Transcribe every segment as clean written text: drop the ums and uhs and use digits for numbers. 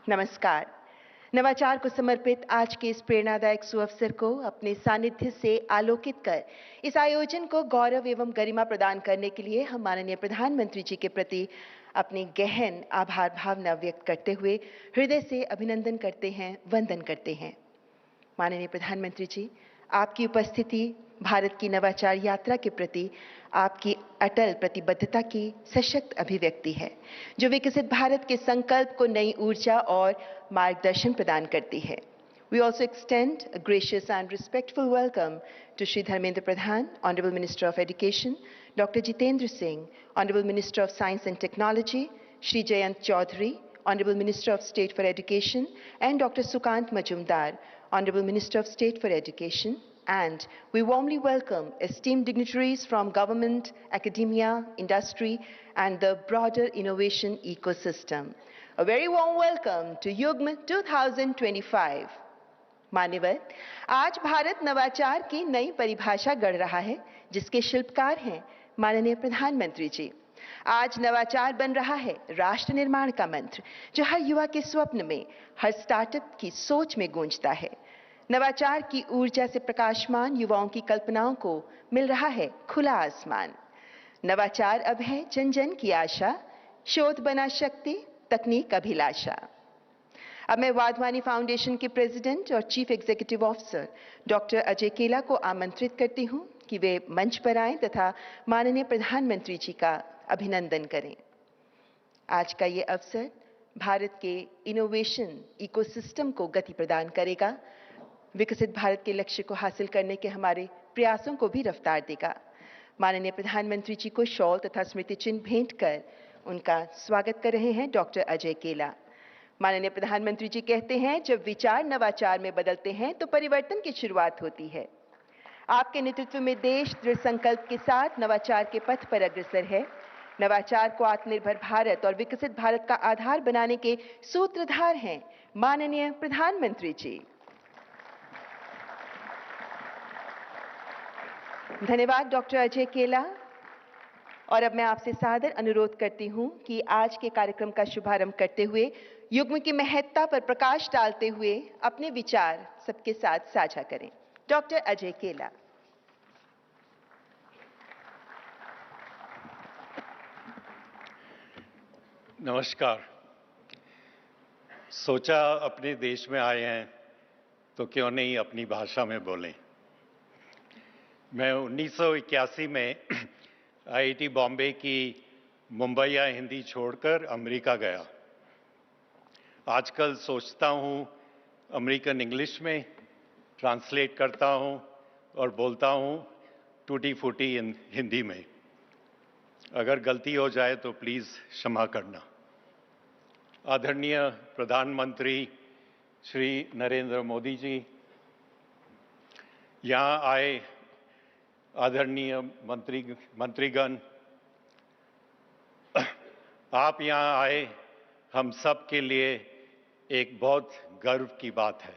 नमस्कार। नवाचार को समर्पित आज के इस प्रेरणादायक सुअवसर को अपने सानिध्य से आलोकित कर इस आयोजन को गौरव एवं गरिमा प्रदान करने के लिए हम माननीय प्रधानमंत्री जी के प्रति अपनी गहन आभार भावना व्यक्त करते हुए हृदय से अभिनंदन करते हैं, वंदन करते हैं। माननीय प्रधानमंत्री जी, आपकी उपस्थिति भारत की नवाचार यात्रा के प्रति आपकी अटल प्रतिबद्धता की सशक्त अभिव्यक्ति है, जो विकसित भारत के संकल्प को नई ऊर्जा और मार्गदर्शन प्रदान करती है। We also extend a gracious and respectful welcome to Shri Dharmendra Pradhan, Honorable Minister of Education, Dr. Jitendra Singh, Honorable Minister of Science and Technology, Shri Jayant Chaudhary, Honorable Minister of State for Education, and Dr. Sukant Majumdar, Honorable Minister of State for Education. And we warmly welcome esteemed dignitaries from government, academia, industry, and the broader innovation ecosystem. A very warm welcome to युग्म 2025. मान्यवर, आज भारत नवाचार की नई परिभाषा गढ़ रहा है, जिसके शिल्पकार हैं माननीय प्रधानमंत्री जी। आज नवाचार बन रहा है राष्ट्र निर्माण का मंत्र, जो हर युवा के स्वप्न में, हर स्टार्टअप की सोच में गूंजता है। नवाचार की ऊर्जा से प्रकाशमान युवाओं की कल्पनाओं को मिल रहा है खुला आसमान। नवाचार अब है जन जन की आशा, शोध बना शक्ति, तकनीक अभिलाषा। अब मैं वाधवानी फाउंडेशन के प्रेसिडेंट और chief executive officer doctor Ajay केला को आमंत्रित करती हूं कि वे मंच पर आएं तथा माननीय प्रधानमंत्री जी का अभिनंदन करें। आज का ये अवसर भारत के इनोवेशन इकोसिस्टम को गति प्रदान करेगा, विकसित भारत के लक्ष्य को हासिल करने के हमारे प्रयासों को भी रफ्तार देगा। माननीय प्रधानमंत्री जी को शॉल तथा स्मृति चिन्ह भेंट कर उनका स्वागत कर रहे हैं डॉक्टर अजय केला। माननीय प्रधानमंत्री जी कहते हैं, जब विचार नवाचार में बदलते हैं तो परिवर्तन की शुरुआत होती है। आपके नेतृत्व में देश दृढ़ संकल्प के साथ नवाचार के पथ पर अग्रसर है। नवाचार को आत्मनिर्भर भारत और विकसित भारत का आधार बनाने के सूत्रधार हैं माननीय प्रधानमंत्री जी। धन्यवाद डॉक्टर अजय केला। और अब मैं आपसे सादर अनुरोध करती हूं कि आज के कार्यक्रम का शुभारंभ करते हुए युग्म की महत्ता पर प्रकाश डालते हुए अपने विचार सबके साथ साझा करें। डॉक्टर अजय केला। नमस्कार। सोचा अपने देश में आए हैं तो क्यों नहीं अपनी भाषा में बोलें। मैं 1981 में आईआईटी बॉम्बे की मुंबईया हिंदी छोड़कर अमेरिका गया। आजकल सोचता हूँ अमेरिकन इंग्लिश में ट्रांसलेट करता हूँ और बोलता हूँ टूटी फूटी हिंदी में। अगर गलती हो जाए तो प्लीज़ क्षमा करना। आदरणीय प्रधानमंत्री श्री नरेंद्र मोदी जी, यहाँ आए आदरणीय मंत्रीगण, आप यहाँ आए हम सब के लिए एक बहुत गर्व की बात है।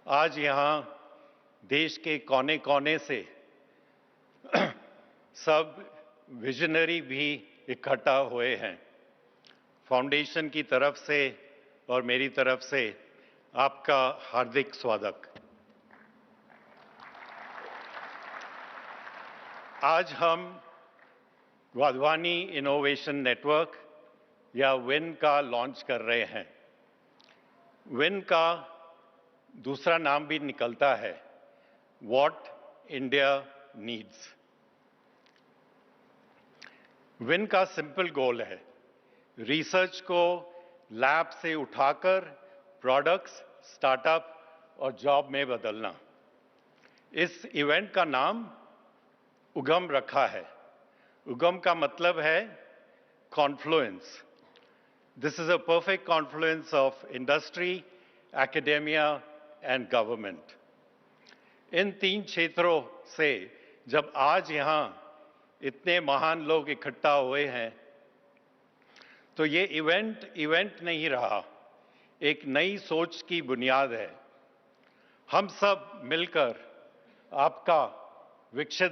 आज यहाँ देश के कोने कोने से सब विजनरी भी इकट्ठा हुए हैं। फाउंडेशन की तरफ से और मेरी तरफ से आपका हार्दिक स्वागत। आज हम वाधवानी इनोवेशन नेटवर्क या विन का लॉन्च कर रहे हैं। विन का दूसरा नाम भी निकलता है, व्हाट इंडिया नीड्स। विन का सिंपल गोल है रिसर्च को लैब से उठाकर प्रोडक्ट्स, स्टार्टअप और जॉब में बदलना। इस इवेंट का नाम उगम रखा है। उगम का मतलब है confluence. This is a perfect confluence of industry, academia and government. इन तीन क्षेत्रों से जब आज यहाँ इतने महान लोग इकट्ठा हुए हैं तो ये इवेंट नहीं रहा, एक नई सोच की बुनियाद है। हम सब मिलकर आपका विकसित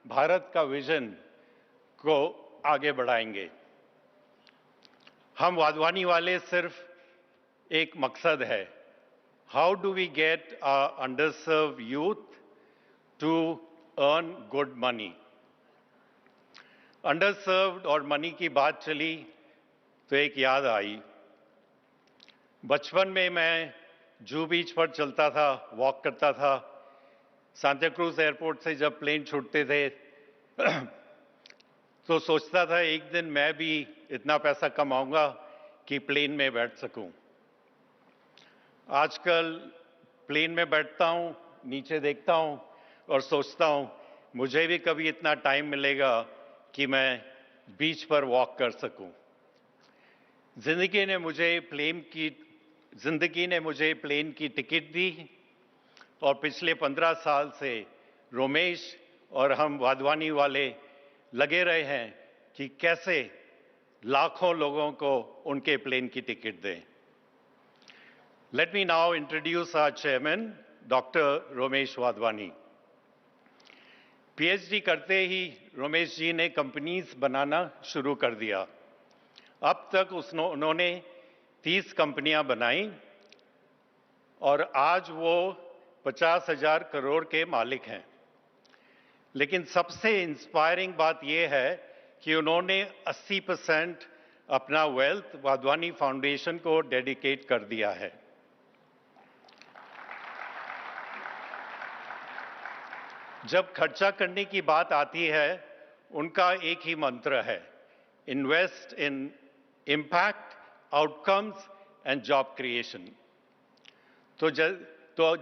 भारत का विजन को आगे बढ़ाएंगे। हम वाधवानी वाले सिर्फ एक मकसद है, how do we get underserve youth to earn good money. Underserved और मनी की बात चली तो एक याद आई। बचपन में मैं जू बीच पर चलता था, वॉक करता था। सांताक्रूज एयरपोर्ट से जब प्लेन छूटते थे तो सोचता था एक दिन मैं भी इतना पैसा कमाऊंगा कि प्लेन में बैठ सकूं। आजकल प्लेन में बैठता हूं, नीचे देखता हूं और सोचता हूं मुझे भी कभी इतना टाइम मिलेगा कि मैं बीच पर वॉक कर सकूं। जिंदगी ने मुझे प्लेन की टिकट दी और पिछले 15 साल से रोमेश और हम वाधवानी वाले लगे रहे हैं कि कैसे लाखों लोगों को उनके प्लेन की टिकट दें। Let me now introduce our chairman, Dr. Romesh Wadhwani. PhD करते ही रोमेश जी ने कंपनीज बनाना शुरू कर दिया। अब तक उन्होंने 30 कंपनियां बनाई और आज वो 50,000 करोड़ के मालिक हैं। लेकिन सबसे इंस्पायरिंग बात यह है कि उन्होंने 80% अपना वेल्थ वाधवानी फाउंडेशन को डेडिकेट कर दिया है। जब खर्चा करने की बात आती है, उनका एक ही मंत्र है, invest in impact, outcomes and job creation. तो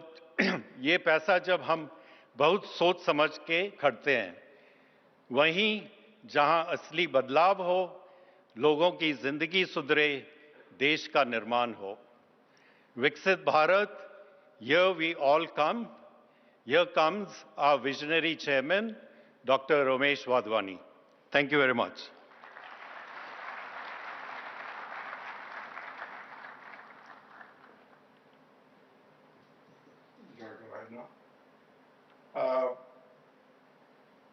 ये पैसा जब हम बहुत सोच समझ के खर्चते हैं, वहीं जहां असली बदलाव हो, लोगों की जिंदगी सुधरे, देश का निर्माण हो। विकसित Bharat, here we all come. Here comes our visionary chairman, Dr. Romesh Wadhwani. Thank you very much.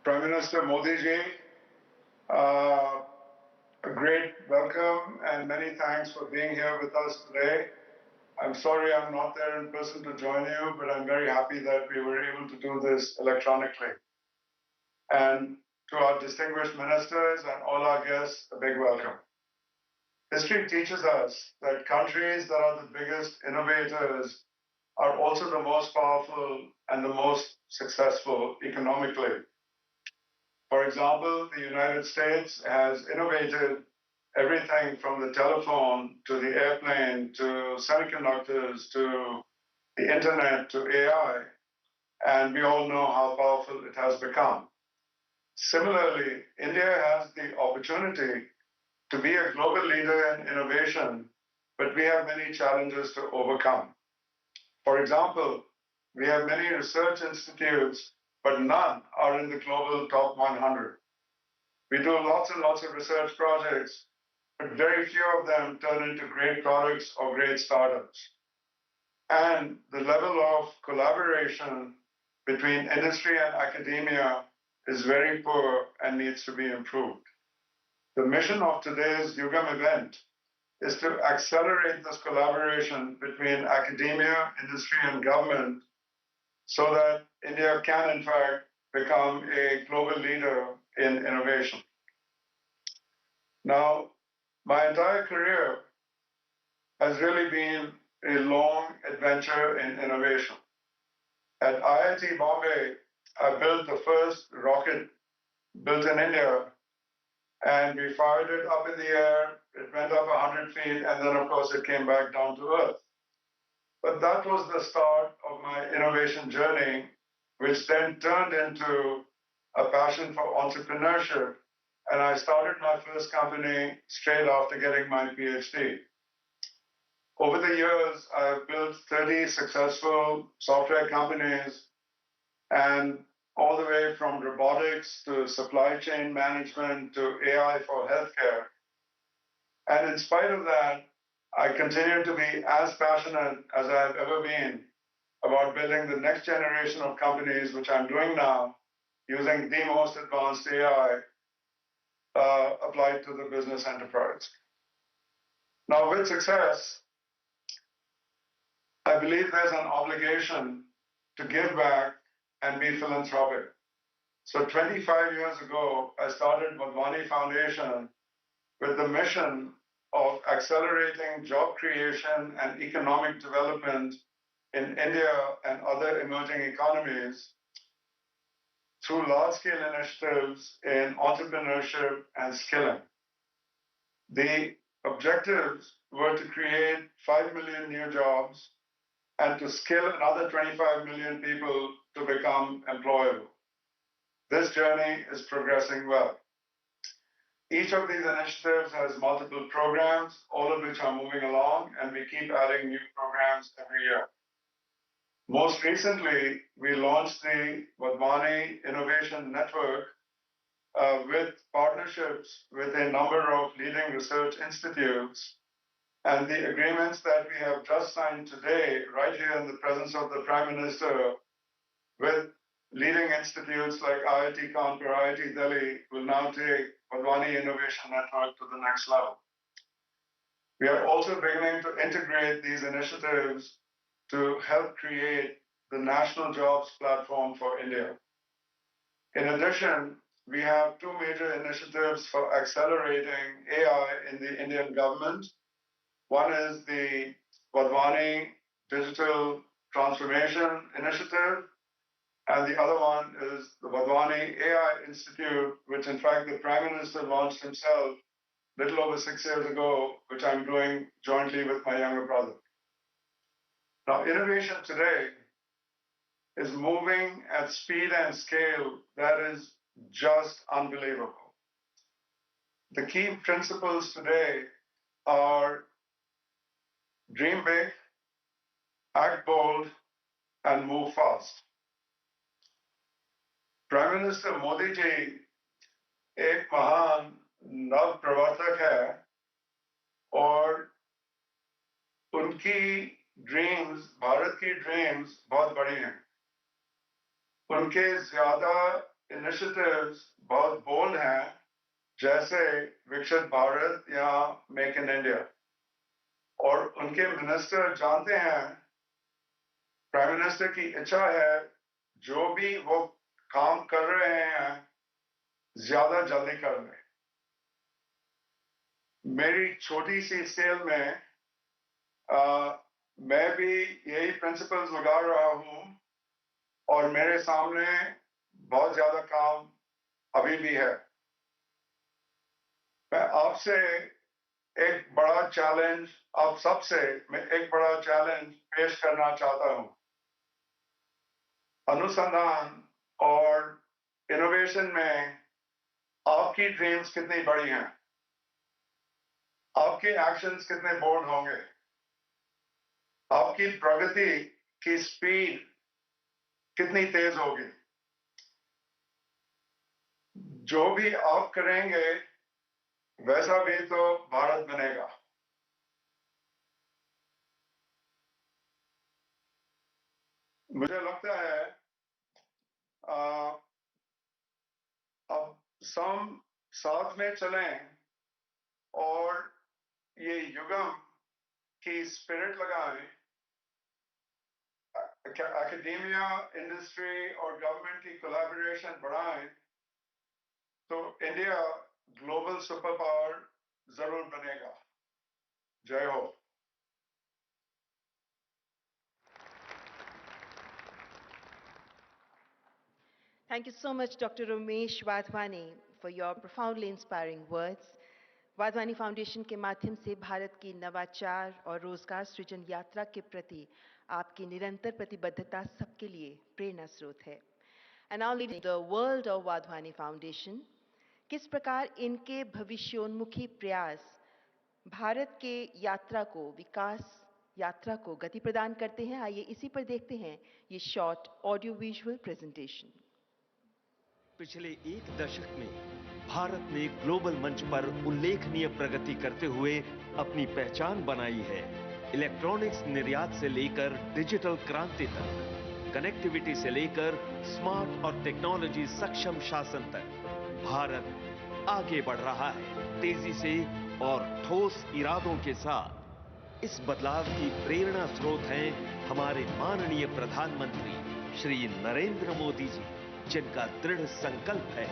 Prime Minister Modi ji, a great welcome and many thanks for being here with us today. I'm sorry I'm not there in person to join you, but I'm very happy that we were able to do this electronically. And to our distinguished ministers and all our guests, a big welcome. History teaches us that countries that are the biggest innovators are also the most powerful and the most successful economically. For example, the United States has innovated everything from the telephone to the airplane to semiconductors to the internet to AI, and we all know how powerful it has become. Similarly, India has the opportunity to be a global leader in innovation, but we have many challenges to overcome. For example, we have many research institutes, but none are in the global top 100. We do lots and lots of research projects, but very few of them turn into great products or great startups. And the level of collaboration between industry and academia is very poor and needs to be improved. The mission of today's Yugam event is to accelerate this collaboration between academia, industry, and government so that India can, in fact, become a global leader in innovation. Now, my entire career has really been a long adventure in innovation. At IIT Bombay, I built the first rocket built in India, and we fired it up in the air, it went up 100 feet, and then of course it came back down to earth. But that was the start of my innovation journey, which then turned into a passion for entrepreneurship, and I started my first company straight after getting my PhD. Over the years, I've built 30 successful software companies, and all the way from robotics to supply chain management to AI for healthcare. And in spite of that, I continue to be as passionate as I've ever been about building the next generation of companies, which I'm doing now, using the most advanced AI applied to the business enterprise. Now, with success I believe there's an obligation to give back and be philanthropic. So 25 years ago, I started Wadhwani Foundation with the mission of accelerating job creation and economic development in India and other emerging economies through large-scale initiatives in entrepreneurship and skilling. The objectives were to create 5 million new jobs and to skill another 25 million people to become employable. This journey is progressing well. Each of these initiatives has multiple programs, all of which are moving along, and we keep adding new programs every year. Most recently, we launched the Wadhwani Innovation Network with partnerships with a number of leading research institutes. And the agreements that we have just signed today, right here in the presence of the Prime Minister, with leading institutes like IIT Kanpur, IIT Delhi, will now take Wadhwani Innovation Network to the next level. We are also beginning to integrate these initiatives to help create the National Jobs Platform for India. In addition, we have two major initiatives for accelerating AI in the Indian government. One is the Wadhwani Digital Transformation Initiative, and the other one is the Wadhwani AI Institute, which in fact the Prime Minister launched himself a little over 6 years ago, which I'm doing jointly with my younger brother. Now, innovation today is moving at speed and scale that is just unbelievable. The key principles today are dream big, act bold, and move fast. Prime Minister Modi ji एक महान नव प्रवर्तक है और उनकी dreams, Bharat की dreams बहुत बड़ी हैं. उनके ज्यादा इनिशिएटिव्स बहुत बोल्ड हैं, जैसे विकसित भारत या मेक इन इंडिया. और उनके मिनिस्टर जानते हैं, प्राइम मिनिस्टर की इच्छा है जो भी वो काम कर रहे हैं ज्यादा जल्दी कर लें. मेरी छोटी सी स्केल में मैं भी यही प्रिंसिपल्स लगा रहा हूं और मेरे सामने बहुत ज्यादा काम अभी भी है. मैं आपसे एक बड़ा चैलेंज, आप सबसे मैं एक बड़ा चैलेंज पेश करना चाहता हूं. अनुसंधान और इनोवेशन में आपकी ड्रीम्स कितनी बड़ी हैं? आपके एक्शंस कितने बोल्ड होंगे? आपकी प्रगति की स्पीड कितनी तेज होगी? जो भी आप करेंगे वैसा भी तो भारत बनेगा. मुझे लगता है अब सब साथ में चलें और ये युगम की स्पिरिट लगाएं. एकेडेमिया, इंडस्ट्री और गवर्नमेंट की कोलैबोरेशन बढ़ाएं तो इंडिया ग्लोबल सुपर पावर जरूर बनेगा. जय हो. Thank you so much, Dr. Ramesh Wadhwani, for your profoundly inspiring words. Wadhwani foundation के माध्यम से भारत की नवाचार और रोजगार सृजन यात्रा के प्रति आपकी निरंतर प्रतिबद्धता सबके लिए प्रेरणा स्रोत है. And now leading the world of Wadhwani foundation, किस प्रकार इनके भविष्योन्मुखी प्रयास भारत के यात्रा को, विकास यात्रा को गति प्रदान करते हैं, आइए इसी पर देखते हैं ये शॉर्ट ऑडियो विजुअल प्रेजेंटेशन. पिछले एक दशक में भारत ने ग्लोबल मंच पर उल्लेखनीय प्रगति करते हुए अपनी पहचान बनाई है. इलेक्ट्रॉनिक्स निर्यात से लेकर डिजिटल क्रांति तक, कनेक्टिविटी से लेकर स्मार्ट और टेक्नोलॉजी सक्षम शासन तक भारत आगे बढ़ रहा है, तेजी से और ठोस इरादों के साथ. इस बदलाव की प्रेरणा स्रोत हैं हमारे माननीय प्रधानमंत्री श्री नरेंद्र मोदी जी, जिनका दृढ़ संकल्प है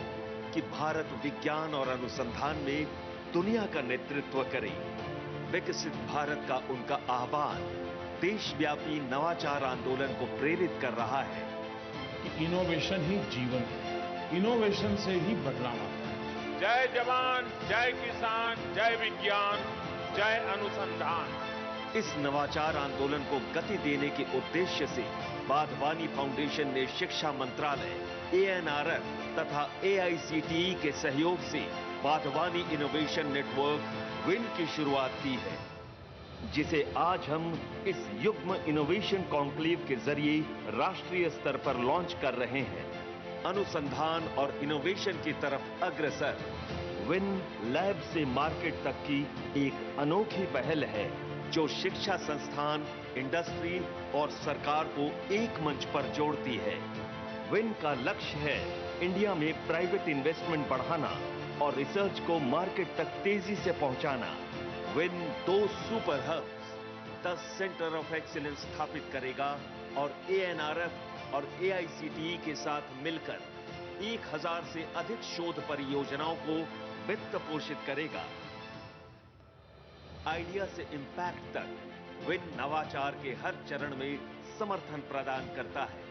कि भारत विज्ञान और अनुसंधान में दुनिया का नेतृत्व करे। विकसित भारत का उनका आह्वान देशव्यापी नवाचार आंदोलन को प्रेरित कर रहा है कि इनोवेशन ही जीवन है, इनोवेशन से ही बदलाव आता है। जय जवान, जय किसान, जय विज्ञान, जय अनुसंधान। इस नवाचार आंदोलन को गति देने के उद्देश्य से वाधवानी फाउंडेशन ने शिक्षा मंत्रालय, ANRF तथा AICTE के सहयोग से वाधवानी इनोवेशन नेटवर्क विन की शुरुआत की है, जिसे आज हम इस युग्म इनोवेशन कॉन्क्लेव के जरिए राष्ट्रीय स्तर पर लॉन्च कर रहे हैं। अनुसंधान और इनोवेशन की तरफ अग्रसर विन लैब से मार्केट तक की एक अनोखी पहल है, जो शिक्षा संस्थान, इंडस्ट्री और सरकार को एक मंच पर जोड़ती है। विन का लक्ष्य है इंडिया में प्राइवेट इन्वेस्टमेंट बढ़ाना और रिसर्च को मार्केट तक तेजी से पहुंचाना। विन 2 super hubs, 10 centre of excellence स्थापित करेगा और ANRF और AICTE के साथ मिलकर 1000 से अधिक शोध परियोजनाओं को वित्त पोषित करेगा। आइडिया से इम्पैक्ट तक विन नवाचार के हर चरण में समर्थन प्रदान करता है।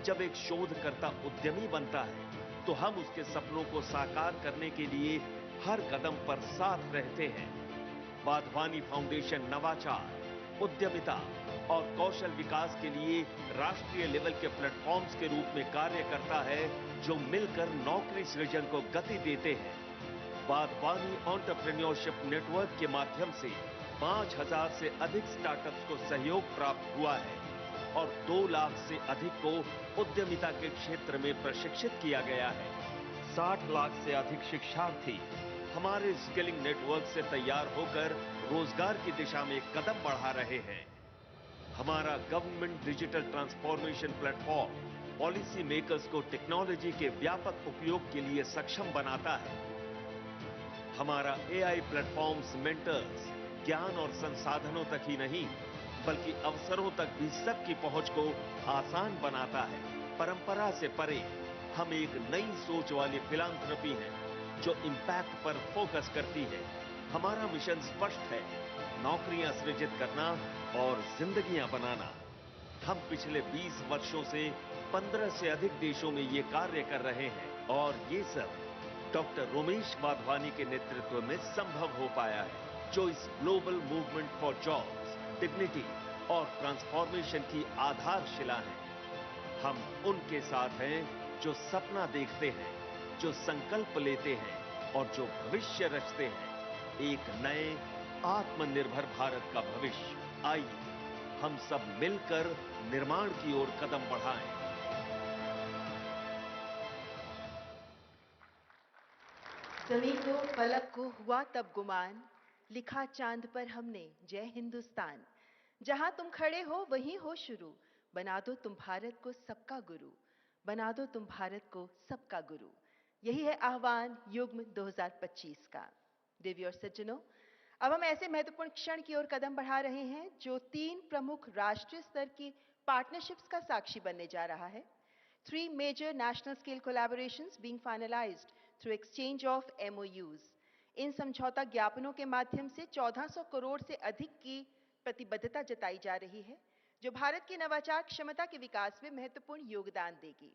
जब एक शोधकर्ता उद्यमी बनता है, तो हम उसके सपनों को साकार करने के लिए हर कदम पर साथ रहते हैं। वाधवानी फाउंडेशन नवाचार, उद्यमिता और कौशल विकास के लिए राष्ट्रीय लेवल के प्लेटफॉर्म्स के रूप में कार्य करता है, जो मिलकर नौकरी सृजन को गति देते हैं। वाधवानी एंटरप्रेन्योरशिप नेटवर्क के माध्यम से 5000 से अधिक स्टार्टअप्स को सहयोग प्राप्त हुआ है और 2 लाख से अधिक को उद्यमिता के क्षेत्र में प्रशिक्षित किया गया है। 60 लाख से अधिक शिक्षार्थी हमारे स्किलिंग नेटवर्क से तैयार होकर रोजगार की दिशा में कदम बढ़ा रहे हैं। हमारा government digital transformation platform policy makers को टेक्नोलॉजी के व्यापक उपयोग के लिए सक्षम बनाता है। हमारा AI प्लेटफॉर्म्स मेंटर्स ज्ञान और संसाधनों तक ही नहीं, बल्कि अवसरों तक भी सबकी पहुंच को आसान बनाता है। परंपरा से परे हम एक नई सोच वाली फिलैंथ्रोपी हैं, जो इम्पैक्ट पर फोकस करती है। हमारा मिशन स्पष्ट है, नौकरियां सृजित करना और जिंदगियां बनाना। हम पिछले 20 वर्षों से 15 से अधिक देशों में ये कार्य कर रहे हैं और ये सब डॉक्टर रोमेश वाधवानी के नेतृत्व में संभव हो पाया है, जो इस global movement for jobs, dignity और ट्रांसफॉर्मेशन की आधारशिला है। हम उनके साथ हैं जो सपना देखते हैं, जो संकल्प लेते हैं और जो भविष्य रचते हैं, एक नए आत्मनिर्भर भारत का भविष्य। आइए हम सब मिलकर निर्माण की ओर कदम बढ़ाएं। ज़मीं को फलक को हुआ तब गुमान, लिखा चांद पर हमने जय हिंदुस्तान। जहां तुम खड़े हो वहीं हो शुरू, बना दो तुम भारत को सबका गुरु, बना दो तुम भारत को सबका गुरु। यही है आह्वान युग्म 2025 का। देवी और सज्जनों, अब हम ऐसे महत्वपूर्ण क्षण की ओर कदम बढ़ा रहे हैं जो 3 प्रमुख राष्ट्रीय स्तर की पार्टनरशिप्स का साक्षी बनने जा रहा है। 3 major national scale collaborations being finalized through exchange of MOUs. इन समझौता ज्ञापनों के माध्यम से 1400 करोड़ से अधिक की प्रतिबद्धता जताई जा रही है, जो भारत की नवाचार क्षमता के विकास में महत्वपूर्ण योगदान देगी।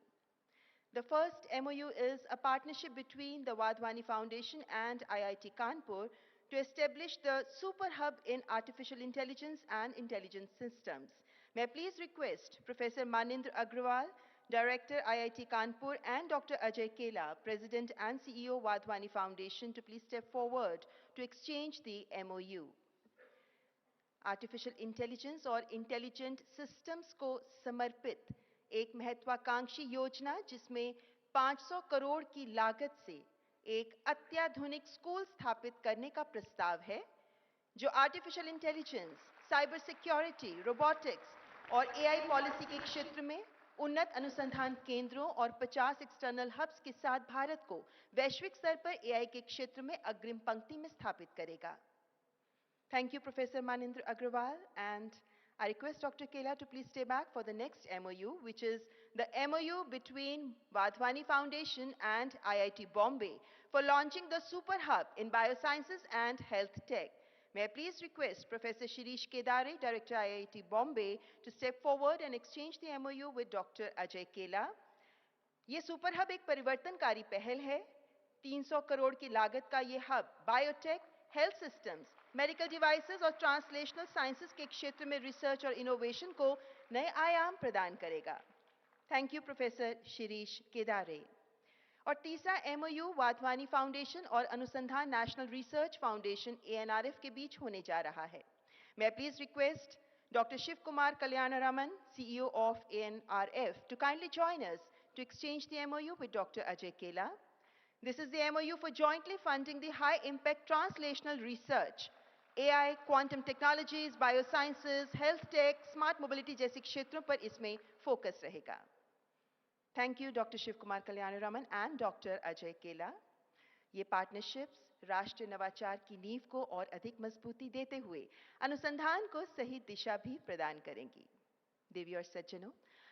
The first MOU is a partnership between the Wadhwani Foundation and IIT Kanpur to establish the Super Hub in Artificial Intelligence and Intelligence Systems. May I please request Professor Manindra Agrawal, Director IIT Kanpur, and Dr. Ajay Kela, President and CEO Wadhwani Foundation, to please step forward to exchange the MOU. Artificial intelligence और intelligent systems को समर्पित एक महत्वाकांक्षी योजना जिसमें 500 करोड़ की लागत से एक अत्याधुनिक स्कूल स्थापित करने का प्रस्ताव है, जो artificial intelligence, cyber security, robotics और AI पॉलिसी के क्षेत्र में उन्नत अनुसंधान केंद्रों और 50 एक्सटर्नल हब्स के साथ भारत को वैश्विक स्तर पर AI के क्षेत्र में अग्रिम पंक्ति में स्थापित करेगा। Thank you, Professor Manindra Agrawal, and I request Dr. Kela to please stay back for the next MOU, which is the MOU between Wadhwani Foundation and IIT Bombay for launching the Super Hub in Biosciences and Health Tech. May I please request Professor Shirish Kedare, Director IIT Bombay, to step forward and exchange the MOU with Dr. Ajay Kela. ये super hub एक परिवर्तनकारी पहल है। 300 करोड़ की लागत का ये hub biotech, health systems, medical devices और ट्रांसलेशनल साइंसेज के क्षेत्र में रिसर्च और इनोवेशन को नए आयाम प्रदान करेगा। थैंक यू प्रोफेसर शिरीष केदारे। और तीसरा एमओयू वाधवानी फाउंडेशन और अनुसंधान नेशनल रिसर्च फाउंडेशन एएनआरएफ के बीच होने जा रहा है। मैं please request Dr. Shiv Kumar Kalyanaraman, CEO of ANRF, to kindly join us to exchange the MOU with Dr. Ajay Kela. This is the MOU for jointly funding the high-impact translational research, AI, quantum technologies, biosciences, health tech, smart mobility जैसे क्षेत्रों पर इसमें focus रहेगा। Thank you, Dr. Shiv Kumar Kalyanaraman and Dr. Ajay Kela. ये partnerships राष्ट्रीय नवाचार की नींव को और अधिक मजबूती देते हुए अनुसंधान को सही दिशा भी प्रदान करेंगी। देवी और सज्जनों,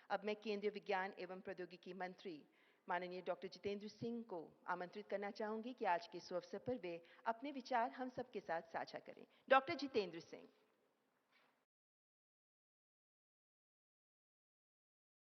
अब मैं केंद्रीय विज्ञान एवं प्रौद्योगिकी मंत्री माननीय डॉक्टर जितेंद्र सिंह को आमंत्रित करना चाहूंगी कि आज के इस अवसर पर वे अपने विचार हम सबके साथ साझा करें। डॉक्टर जितेंद्र सिंह।